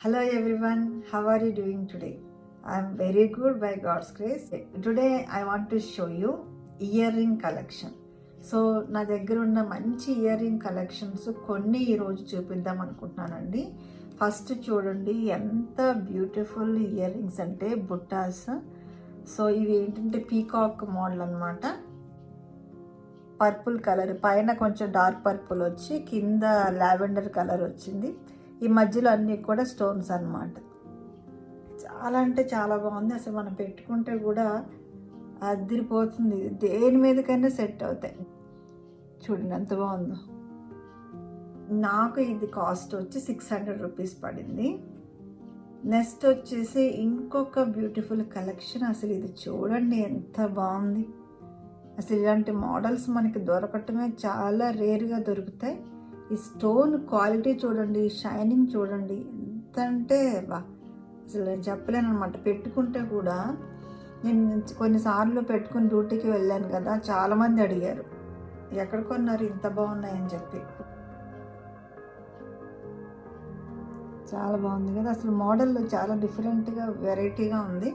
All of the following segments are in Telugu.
Hello everyone, how are you doing today? I am very good by God's grace. Today I want to show you earring collection. So నా దగ్గర ఉన్న మంచి ఇయరింగ్ కలెక్షన్స్ కొన్ని ఈరోజు చూపిద్దాం అనుకుంటున్నానండి. ఫస్ట్ చూడండి ఎంత బ్యూటిఫుల్ ఇయర్ రింగ్స్ అంటే బుట్టాస్. సో ఇవి ఏంటంటే పీకాక్ మోడల్ అనమాట. పర్పుల్ కలర్, పైన కొంచెం డార్క్ పర్పుల్ వచ్చి కింద లావెండర్ కలర్ వచ్చింది. ఈ మధ్యలో అన్నీ కూడా స్టోన్స్ అన్నమాట. చాలా అంటే చాలా బాగుంది. అసలు మనం పెట్టుకుంటే కూడా అదిరిపోతుంది. దేని మీదకైనా సెట్ అవుతాయి. చూడండి ఎంత బాగుందో. నాకు ఇది కాస్ట్ వచ్చి 600 రూపీస్ పడింది. నెక్స్ట్ వచ్చేసి ఇంకొక బ్యూటిఫుల్ కలెక్షన్. అసలు ఇది చూడండి ఎంత బాగుంది. అసలు ఇలాంటి మోడల్స్ మనకి దొరకటమే చాలా రేర్గా దొరుకుతాయి. ఈ స్టోన్ క్వాలిటీ చూడండి, షైనింగ్ చూడండి ఎంత అంటే అసలు నేను చెప్పలేను అనమాట. పెట్టుకుంటే కూడా నేను కొన్నిసార్లు పెట్టుకుని డ్యూటీకి వెళ్ళాను కదా, చాలామంది అడిగారు ఎక్కడ కొన్నారు ఇంత బాగున్నాయని చెప్పి. చాలా బాగుంది కదా. అసలు మోడల్ చాలా డిఫరెంట్గా వెరైటీగా ఉంది.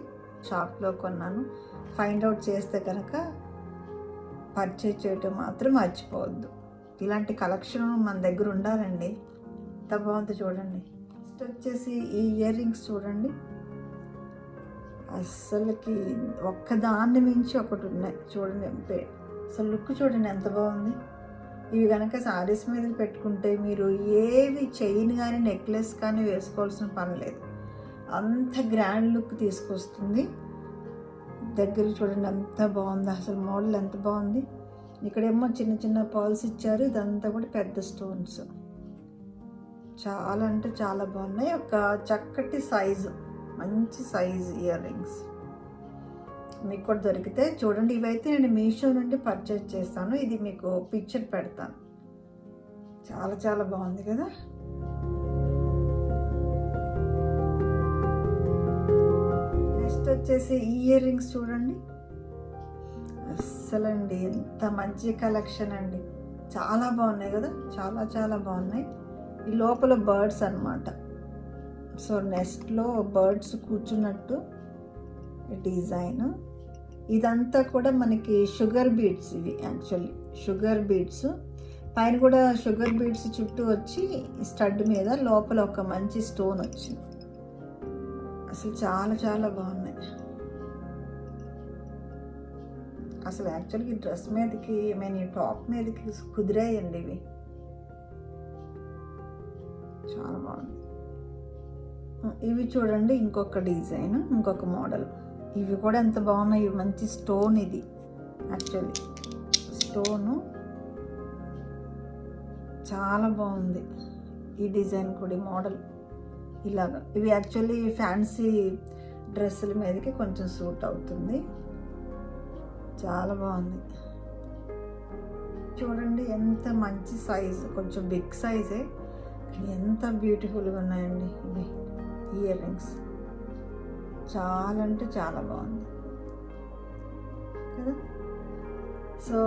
షాప్లో కొన్నాను. ఫైండ్ అవుట్ చేస్తే కనుక పర్చేజ్ చేయటం మాత్రం మర్చిపోవద్దు. ఇలాంటి కలెక్షన్ మన దగ్గర ఉండాలండి. ఎంత బాగుంది చూడండి. నెక్స్ట్ వచ్చేసి ఈ ఇయర్ రింగ్స్ చూడండి. అస్సలకి ఒక్కదాన్ని మించి ఒకటి ఉన్నాయి చూడండి. అసలు లుక్ చూడండి ఎంత బాగుంది. ఇవి కనుక శారీస్ మీద పెట్టుకుంటే మీరు ఏవి చైన్ కానీ నెక్లెస్ కానీ వేసుకోవాల్సిన పని లేదు. అంత గ్రాండ్ లుక్ తీసుకొస్తుంది. దగ్గర చూడండి ఎంత బాగుంది. అసలు మోడల్ ఎంత బాగుంది. ఇక్కడేమో చిన్న చిన్న పర్ల్స్ ఇచ్చారు. ఇదంతా కూడా పెద్ద స్టోన్స్. చాలా అంటే చాలా బాగున్నాయి. ఒక చక్కటి సైజు, మంచి సైజు ఇయర్ రింగ్స్ మీకు కూడా దొరికితే చూడండి. ఇవైతే నేను మీషో నుండి పర్చేజ్ చేస్తాను. ఇది మీకు పిక్చర్ పెడతాను. చాలా చాలా బాగుంది కదా. నెక్స్ట్ వచ్చేసి ఈ ఇయర్ రింగ్స్ చూడండి. అస్సలండి ఎంత మంచి కలెక్షన్ అండి. చాలా బాగున్నాయి కదా, చాలా చాలా బాగున్నాయి. ఈ లోపల బర్డ్స్ అన్నమాట. సో నెక్స్ట్లో బర్డ్స్ కూర్చున్నట్టు డిజైన్. ఇదంతా కూడా మనకి షుగర్ బీడ్స్. ఇవి యాక్చువల్లీ షుగర్ బీడ్స్. పైన కూడా షుగర్ బీడ్స్ చుట్టూ వచ్చి స్టడ్ మీద లోపల ఒక మంచి స్టోన్ వచ్చింది. అసలు చాలా చాలా బాగున్నాయి. అసలు యాక్చువల్గా ఈ డ్రెస్ మీదకి, ఈ టాప్ మీదకి కుదిరాయండి ఇవి. చాలా బాగుంది. ఇవి చూడండి ఇంకొక డిజైన్, ఇంకొక మోడల్. ఇవి కూడా ఎంత బాగున్నాయి. ఇవి మంచి స్టోన్. ఇది యాక్చువల్లీ స్టోను చాలా బాగుంది. ఈ డిజైన్ కూడా, ఈ మోడల్ ఇలాగా. ఇవి యాక్చువల్లీ ఫ్యాన్సీ డ్రెస్సుల మీదకి కొంచెం సూట్ అవుతుంది. చాలా బాగుంది. చూడండి ఎంత మంచి సైజు, కొంచెం బిగ్ సైజే కానీ ఎంత బ్యూటిఫుల్గా ఉన్నాయండి ఇవి ఇయర్ రింగ్స్. చాలా అంటే చాలా బాగుంది కదా. సో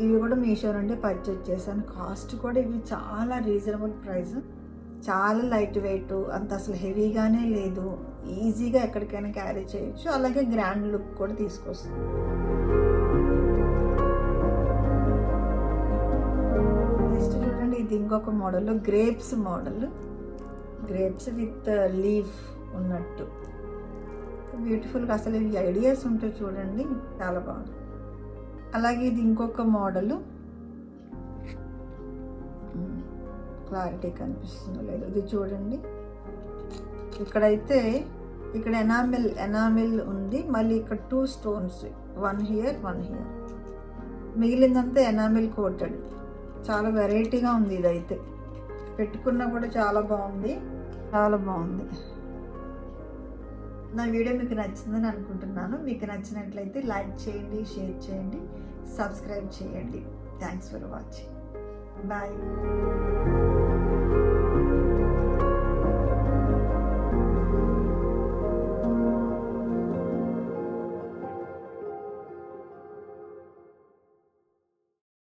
ఇవి కూడా మీషో నుండి పర్చేజ్ చేశాను. కాస్ట్ కూడా ఇవి చాలా రీజనబుల్ ప్రైస్. చాలా లైట్ వెయిట్, అంత అసలు హెవీగానే లేదు. ఈజీగా ఎక్కడికైనా క్యారీ చేయొచ్చు. అలాగే గ్రాండ్ లుక్ కూడా తీసుకొస్తుంది. నెక్స్ట్ చూడండి ఇది ఇంకొక model, grapes model. Grapes with leaf ఉన్నట్టు బ్యూటిఫుల్గా. అసలు ఇవి ఐడియాస్ ఉంటాయి చూడండి, చాలా బాగుంది. అలాగే ఇది ఇంకొక మోడలు. క్లారిటీ కనిపిస్తుందో లేదు, ఇది చూడండి. ఇక్కడైతే ఇక్కడ ఎనామిల్ ఉంది. మళ్ళీ ఇక్కడ 2 స్టోన్స్, 1 హియర్ 1 హియర్. మిగిలిందంతా ఎనామిల్ కోటెడ్. చాలా వెరైటీగా ఉంది. ఇదైతే పెట్టుకున్నా కూడా చాలా బాగుంది, చాలా బాగుంది. నా వీడియో మీకు నచ్చిందని అనుకుంటున్నాను. మీకు నచ్చినట్లయితే లైక్ చేయండి, షేర్ చేయండి, సబ్స్క్రైబ్ చేయండి. Thanks for watching. బాయ్.